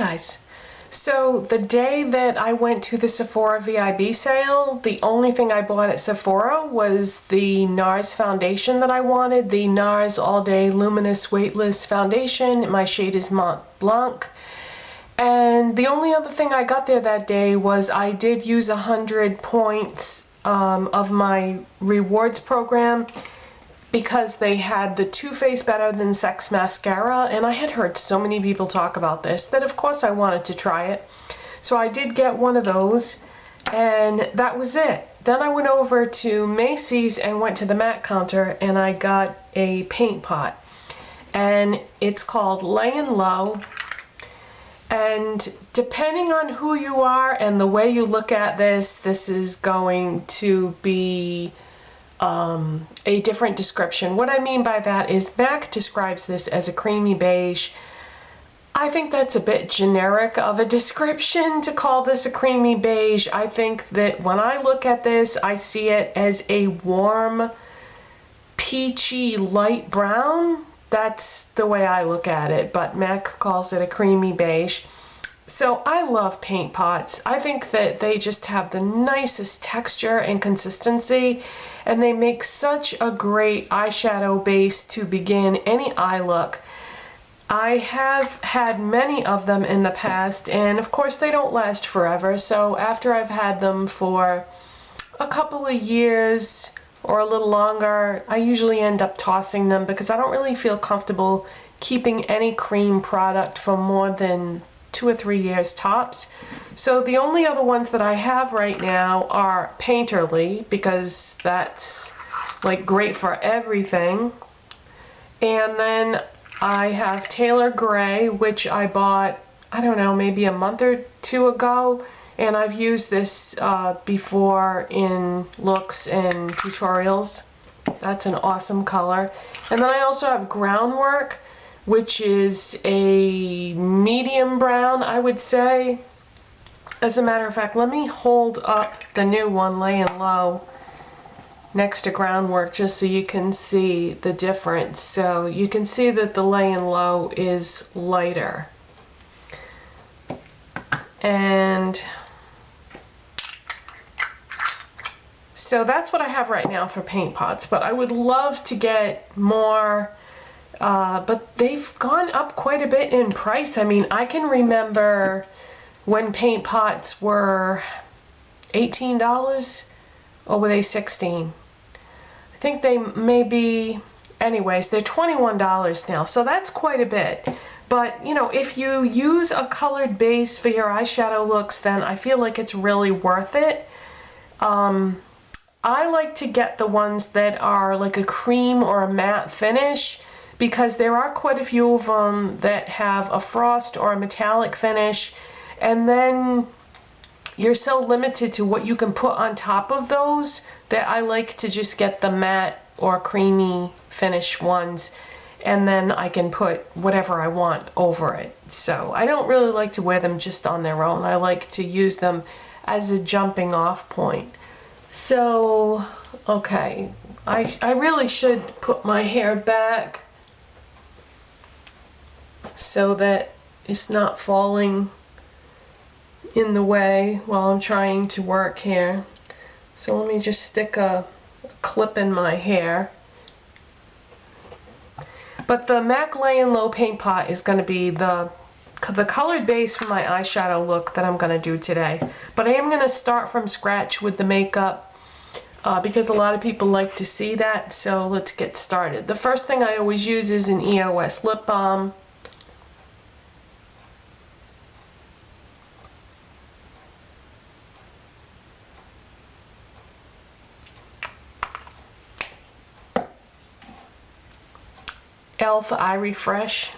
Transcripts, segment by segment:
guys. So the day that I went to the Sephora VIB sale, the only thing I bought at Sephora was the NARS foundation that I wanted, the NARS All Day Luminous Weightless foundation. My shade is Mont Blanc. And the only other thing I got there that day was I did use 100 points of my rewards program, because they had the Too Faced Better Than Sex mascara, and I had heard so many people talk about this that of course I wanted to try it. So I did get one of those, and that was it. Then I went over to Macy's and went to the MAC counter and I got a paint pot, and it's called Layin Low. And depending on who you are and the way you look at this, this is going to be a different description. What I mean by that is MAC describes this as a creamy beige. I think that's a bit generic of a description to call this a creamy beige. I think that when I look at this, I see it as a warm, peachy, light brown. That's the way I look at it, but MAC calls it a creamy beige. So I love paint pots. I think that they just have the nicest texture and consistency, and they make such a great eyeshadow base to begin any eye look. I have had many of them in the past, and of course they don't last forever, so after I've had them for a couple of years or a little longer, I usually end up tossing them because I don't really feel comfortable keeping any cream product for more than 2 or 3 years tops. So the only other ones that I have right now are Painterly, because that's like great for everything. And then I have Taylor Gray, which I bought, I don't know, maybe a month or two ago. And I've used this before in looks and tutorials. That's an awesome color. And then I also have Groundwork, which is a medium brown, I would say. As a matter of fact, let me hold up the new one, Layin Low, next to Groundwork, just so you can see the difference. So you can see that the Layin Low is lighter. And so that's what I have right now for paint pots, but I would love to get more, but they've gone up quite a bit in price. I mean, I can remember when paint pots were $18, or were they $16? I think they may be, anyways, they're $21 now, so that's quite a bit. But, you know, if you use a colored base for your eyeshadow looks, then I feel like it's really worth it. I like to get the ones that are like a cream or a matte finish, because there are quite a few of them that have a frost or a metallic finish, and then you're so limited to what you can put on top of those that I like to just get the matte or creamy finish ones, and then I can put whatever I want over it. So I don't really like to wear them just on their own. I like to use them as a jumping off point. So, okay, I really should put my hair back so that it's not falling in the way while I'm trying to work here. So let me just stick a clip in my hair. But the MAC Layin Low Paint Pot is going to be the colored base for my eyeshadow look that I'm going to do today. But I am going to start from scratch with the makeup because a lot of people like to see that. So let's get started. The first thing I always use is an EOS lip balm. e.l.f. Eye Refresh,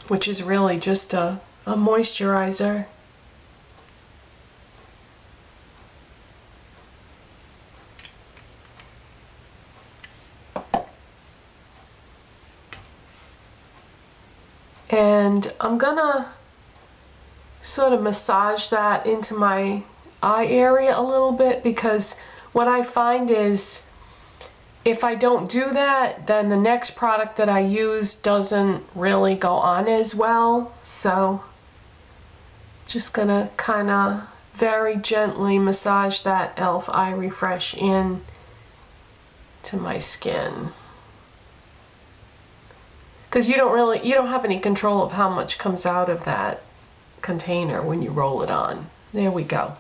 which is really just a moisturizer. And I'm gonna sort of massage that into my eye area a little bit, because what I find is if I don't do that, then the next product that I use doesn't really go on as well. So Just gonna kind of very gently massage that e.l.f. eye refresh in to my skin. Because you don't have any control of how much comes out of that container when you roll it on. There we go.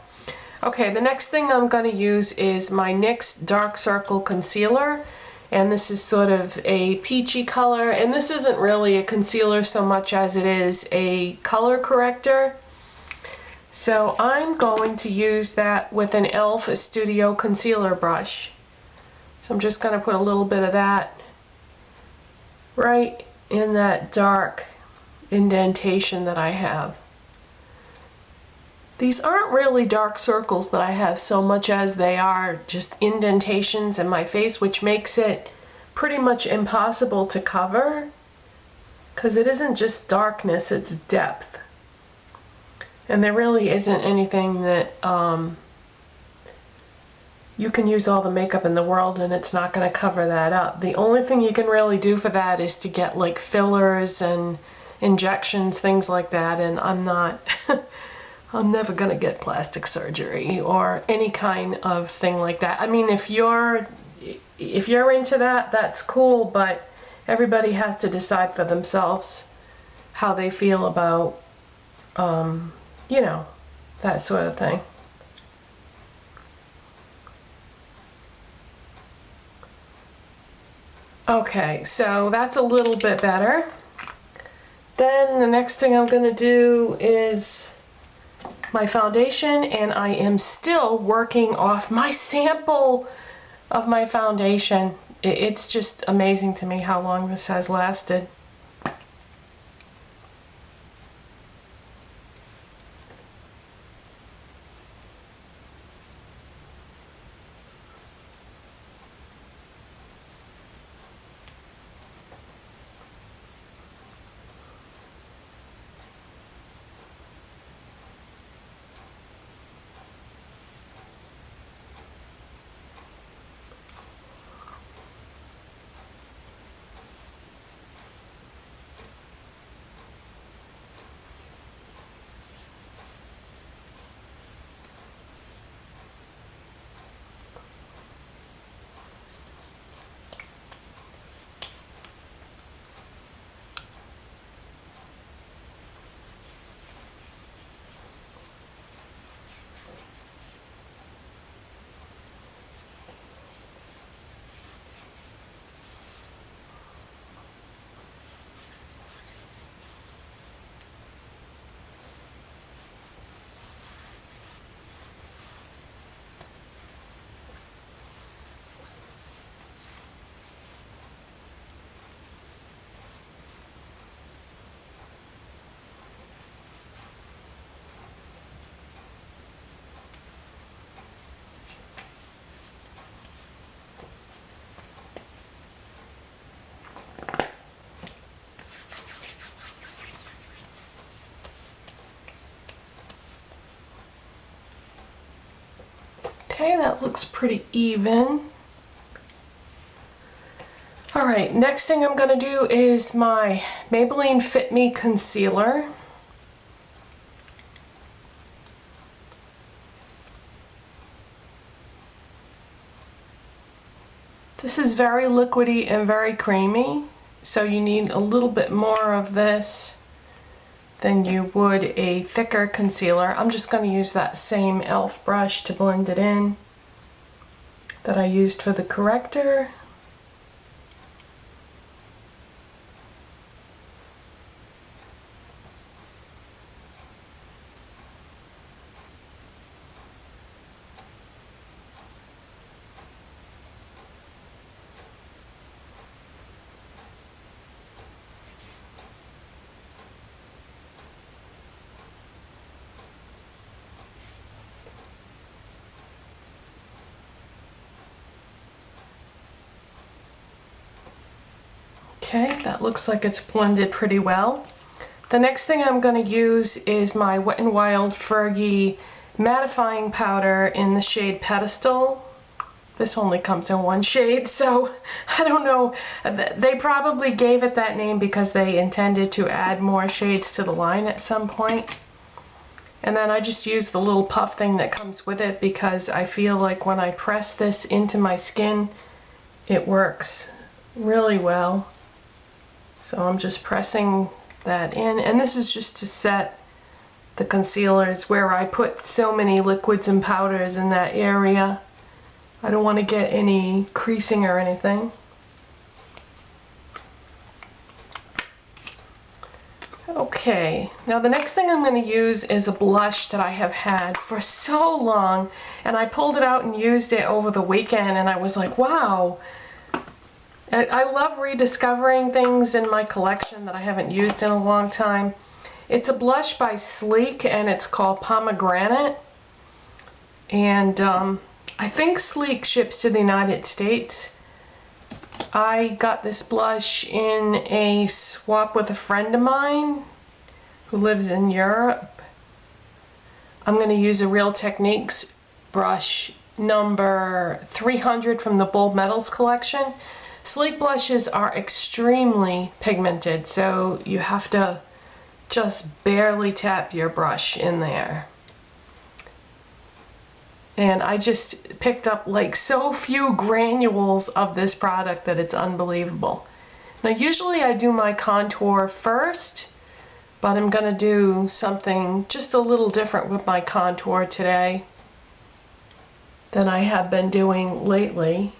Okay, the next thing I'm going to use is my NYX Dark Circle Concealer. And this is sort of a peachy color. And this isn't really a concealer so much as it is a color corrector. So I'm going to use that with an e.l.f. Studio Concealer brush. So I'm just going to put a little bit of that right in that dark indentation that I have. These aren't really dark circles that I have so much as they are just indentations in my face, which makes it pretty much impossible to cover because it isn't just darkness, it's depth. And there really isn't anything that you can use all the makeup in the world and it's not going to cover that up. The only thing you can really do for that is to get like fillers and injections, things like that, and I'm not I'm never going to get plastic surgery or any kind of thing like that. I mean, if you're into that, that's cool, but everybody has to decide for themselves how they feel about you know, that sort of thing. Okay, so that's a little bit better. Then the next thing I'm going to do is my foundation, and I am still working off my sample of my foundation. It's just amazing to me how long this has lasted. Okay, that looks pretty even. Alright, next thing I'm going to do is my Maybelline Fit Me Concealer. This is very liquidy and very creamy, so you need a little bit more of this than you would a thicker concealer. I'm just going to use that same e.l.f. brush to blend it in that I used for the corrector. Okay, that looks like it's blended pretty well. The next thing I'm going to use is my Wet n Wild Fergie mattifying powder in the shade Pedestal. This only comes in one shade, so I don't know. They probably gave it that name because they intended to add more shades to the line at some point. And then I just use the little puff thing that comes with it because I feel like when I press this into my skin, it works really well. So I'm just pressing that in, and this is just to set the concealers where I put so many liquids and powders in that area. I don't want to get any creasing or anything. Okay, now the next thing I'm going to use is a blush that I have had for so long, and I pulled it out and used it over the weekend, and I was like, wow. I love rediscovering things in my collection that I haven't used in a long time. It's a blush by Sleek, and it's called Pomegranate. And I think Sleek ships to the United States. I got this blush in a swap with a friend of mine who lives in Europe. I'm going to use a Real Techniques brush number 300 from the Bold Metals collection. Sleek blushes are extremely pigmented, so you have to just barely tap your brush in there. And I just picked up like so few granules of this product that it's unbelievable. Now usually I do my contour first, but I'm gonna do something just a little different with my contour today than I have been doing lately.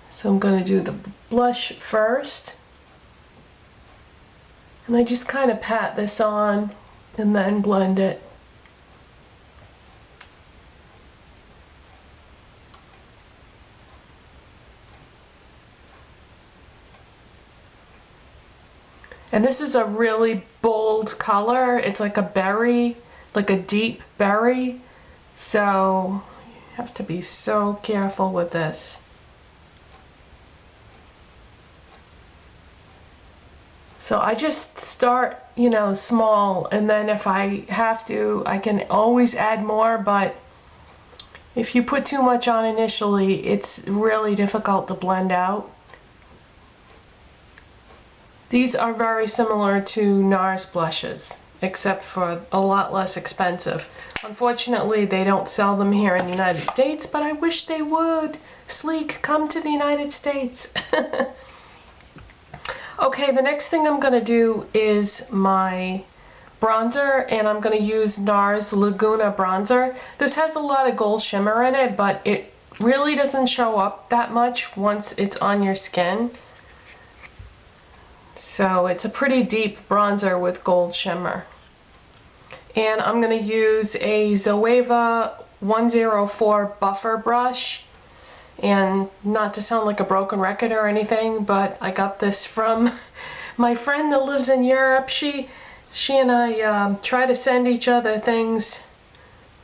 So I'm gonna do the blush first. And I just kind of pat this on and then blend it. And this is a really bold color. It's like a berry, like a deep berry. So you have to be so careful with this. So I just start, you know, small, and then if I have to, I can always add more, but if you put too much on initially, it's really difficult to blend out. These are very similar to NARS blushes, except for a lot less expensive. Unfortunately, they don't sell them here in the United States, but I wish they would. Sleek, come to the United States. Okay, the next thing I'm gonna do is my bronzer, and I'm gonna use NARS Laguna bronzer. This has a lot of gold shimmer in it, but it really doesn't show up that much once it's on your skin. So it's a pretty deep bronzer with gold shimmer. And I'm going to use a Zoeva 104 buffer brush. And not to sound like a broken record or anything, but I got this from my friend that lives in Europe. She and I try to send each other things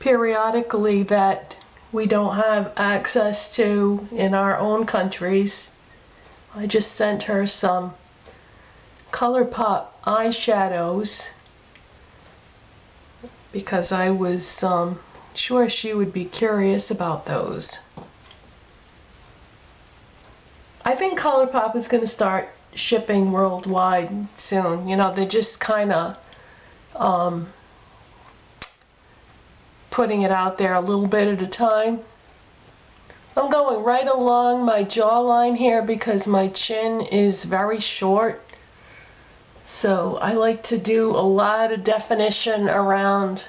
periodically that we don't have access to in our own countries. I just sent her some ColourPop eyeshadows because I was sure she would be curious about those. I think ColourPop is going to start shipping worldwide soon. You know, they're just kind of putting it out there a little bit at a time. I'm going right along my jawline here because my chin is very short. So I like to do a lot of definition around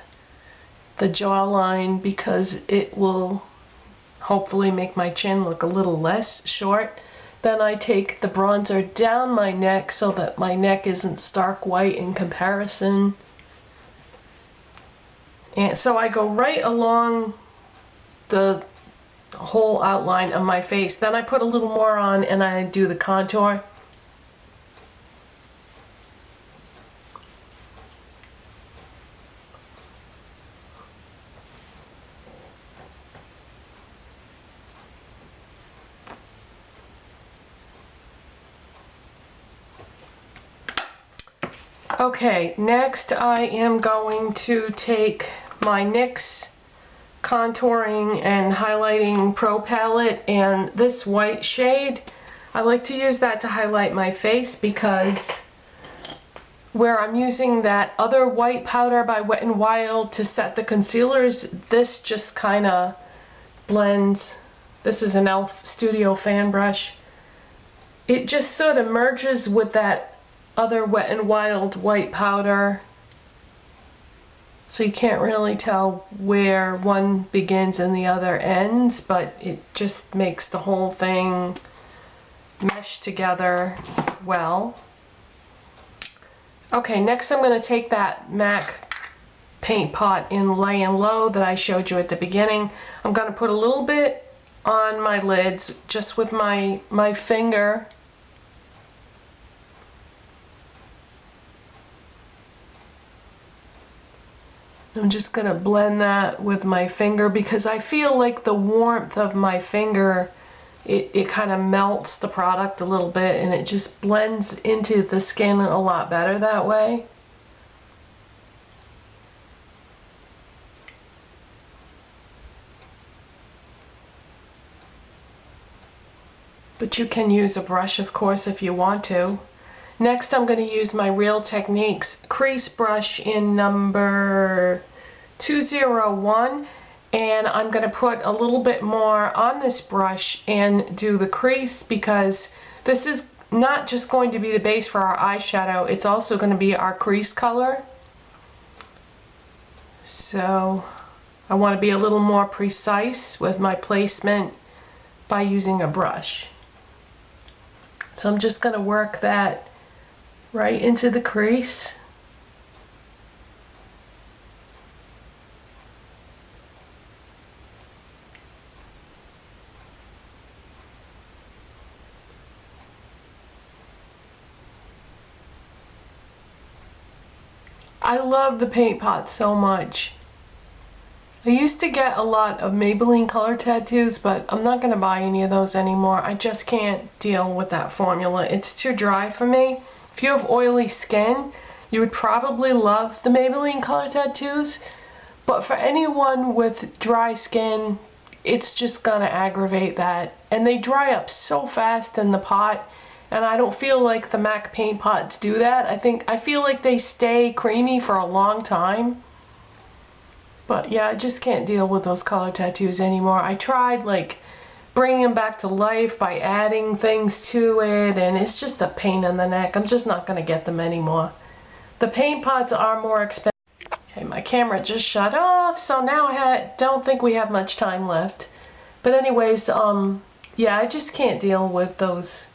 the jawline because it will hopefully make my chin look a little less short. Then I take the bronzer down my neck so that my neck isn't stark white in comparison. And so I go right along the whole outline of my face. Then I put a little more on and I do the contour. Okay, next I am going to take my NYX contouring and highlighting pro palette, and this white shade, I like to use that to highlight my face because where I'm using that other white powder by Wet n Wild to set the concealers, this just kind of blends. This is an e.l.f. Studio fan brush. It just sort of merges with that other Wet n Wild white powder. So you can't really tell where one begins and the other ends, but it just makes the whole thing mesh together well. Okay, next I'm going to take that MAC paint pot in Layin Low that I showed you at the beginning. I'm going to put a little bit on my lids just with my finger. I'm just going to blend that with my finger because I feel like the warmth of my finger, it kind of melts the product a little bit and it just blends into the skin a lot better that way. But you can use a brush, of course, if you want to. Next, I'm going to use my Real Techniques crease brush in number 201. And I'm going to put a little bit more on this brush and do the crease because this is not just going to be the base for our eyeshadow, it's also going to be our crease color. So I want to be a little more precise with my placement by using a brush. So I'm just going to work that right into the crease. I love the paint pot so much. I used to get a lot of Maybelline color tattoos, but I'm not going to buy any of those anymore. I just can't deal with that formula. It's too dry for me. If you have oily skin, you would probably love the Maybelline color tattoos, but for anyone with dry skin, it's just going to aggravate that. And they dry up so fast in the pot. And I don't feel like the MAC paint pots do that. I feel like they stay creamy for a long time. But yeah, I just can't deal with those color tattoos anymore. I tried like bringing them back to life by adding things to it, and it's just a pain in the neck. I'm just not going to get them anymore. The paint pots are more expensive. Okay, my camera just shut off, so now I don't think we have much time left. But anyways, yeah, I just can't deal with those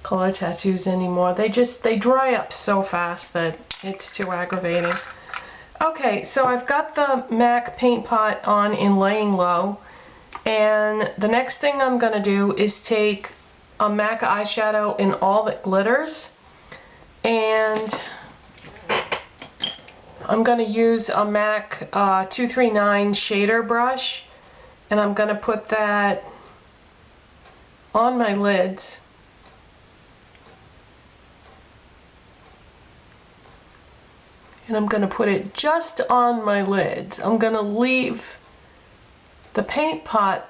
color tattoos anymore. They dry up so fast that it's too aggravating. Okay, so I've got the MAC paint pot on in Layin Low, and the next thing I'm gonna do is take a MAC eyeshadow in all that glitters, and I'm gonna use a MAC 239 shader brush, and I'm gonna put that on my lids. And I'm going to put it just on my lids. I'm going to leave the paint pot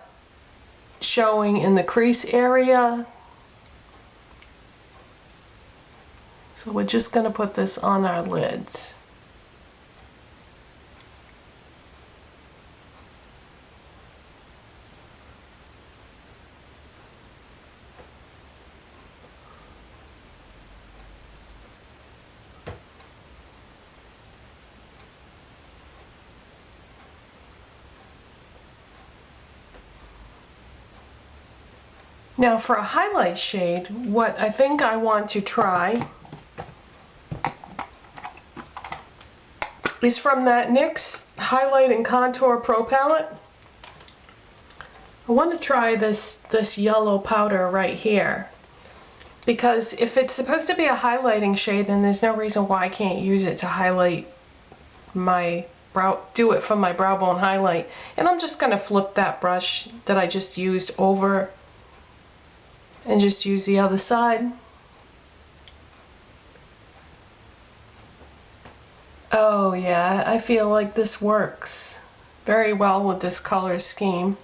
showing in the crease area. So we're just going to put this on our lids. Now for a highlight shade, what I think I want to try is from that NYX Highlight and Contour Pro Palette. I want to try this yellow powder right here, because if it's supposed to be a highlighting shade, then there's no reason why I can't use it to highlight my brow, do it from my brow bone highlight. And I'm just going to flip that brush that I just used over and just use the other side. Oh yeah, I feel like this works very well with this color scheme.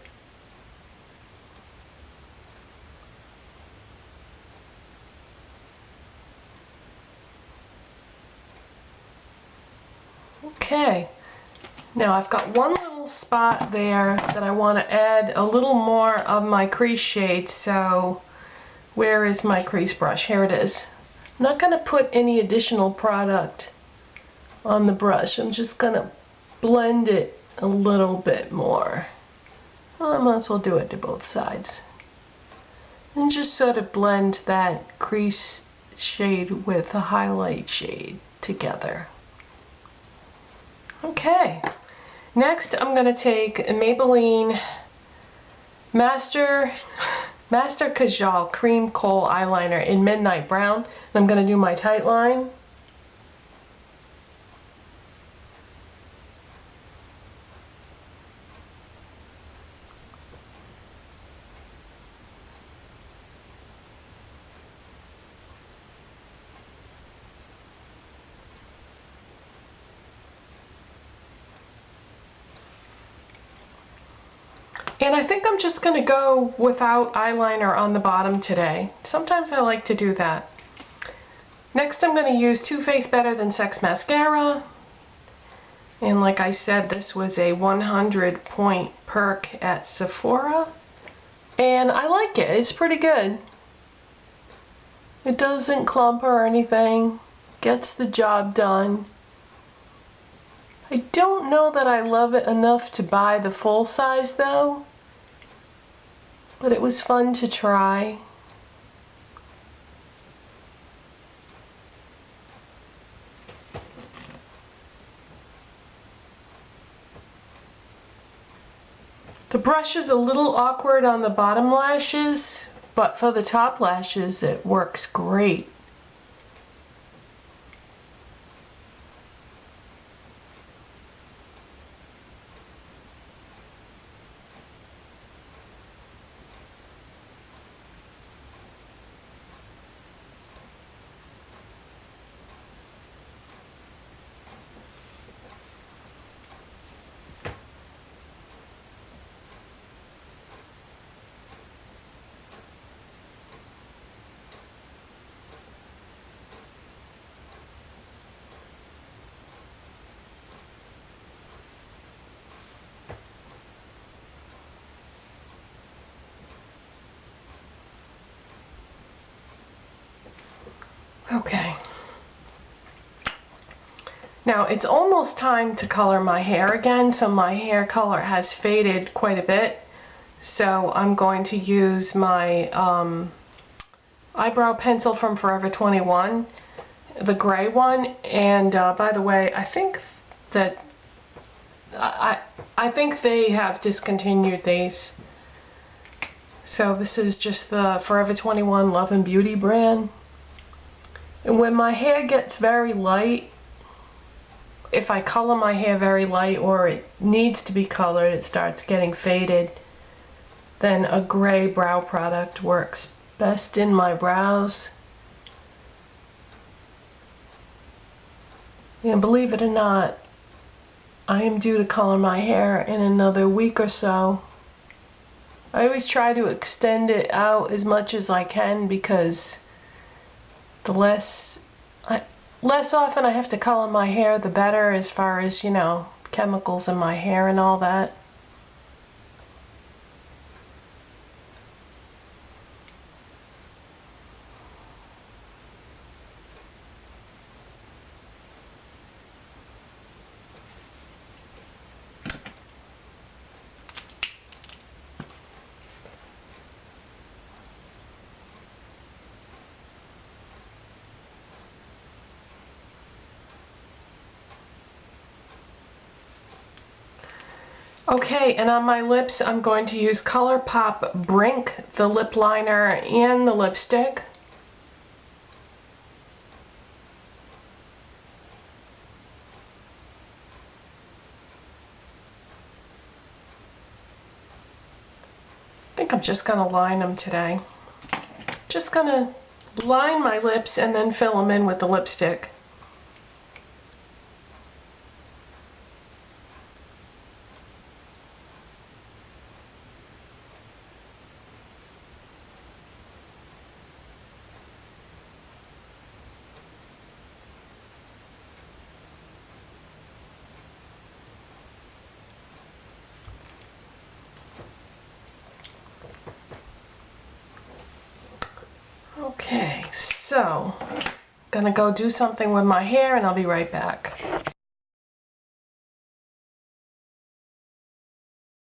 Okay, now I've got one little spot there that I want to add a little more of my crease shade, so where is my crease brush? Here it is. I'm not going to put any additional product on the brush. I'm just going to blend it a little bit more. Well, I might as well do it to both sides. And just sort of blend that crease shade with the highlight shade together. Okay, next I'm going to take a Maybelline Master Kajal Cream Kohl Eyeliner in Midnight Brown. And I'm going to do my tight line. And I think I'm just going to go without eyeliner on the bottom today. Sometimes I like to do that. Next I'm going to use Too Faced Better Than Sex Mascara. And like I said, this was a 100 point perk at Sephora. And I like it. It's pretty good. It doesn't clump or anything. Gets the job done. I don't know that I love it enough to buy the full size though. But it was fun to try. The brush is a little awkward on the bottom lashes, but for the top lashes it works great. Okay. Now it's almost time to color my hair again, so my hair color has faded quite a bit. So I'm going to use my eyebrow pencil from Forever 21, the gray one. And by the way, I think that I think they have discontinued these. So this is just the Forever 21 Love and Beauty brand. And when my hair gets very light, if I color my hair very light or it needs to be colored, it starts getting faded, then a gray brow product works best in my brows. And believe it or not, I am due to color my hair in another week or so. I always try to extend it out as much as I can because the less often I have to color my hair, the better, as far as, you know, chemicals in my hair and all that. Okay, and on my lips I'm going to use ColourPop Brink, the lip liner and the lipstick. I think I'm just gonna line them today. Just gonna line my lips and then fill them in with the lipstick. Okay, so gonna go do something with my hair and I'll be right back.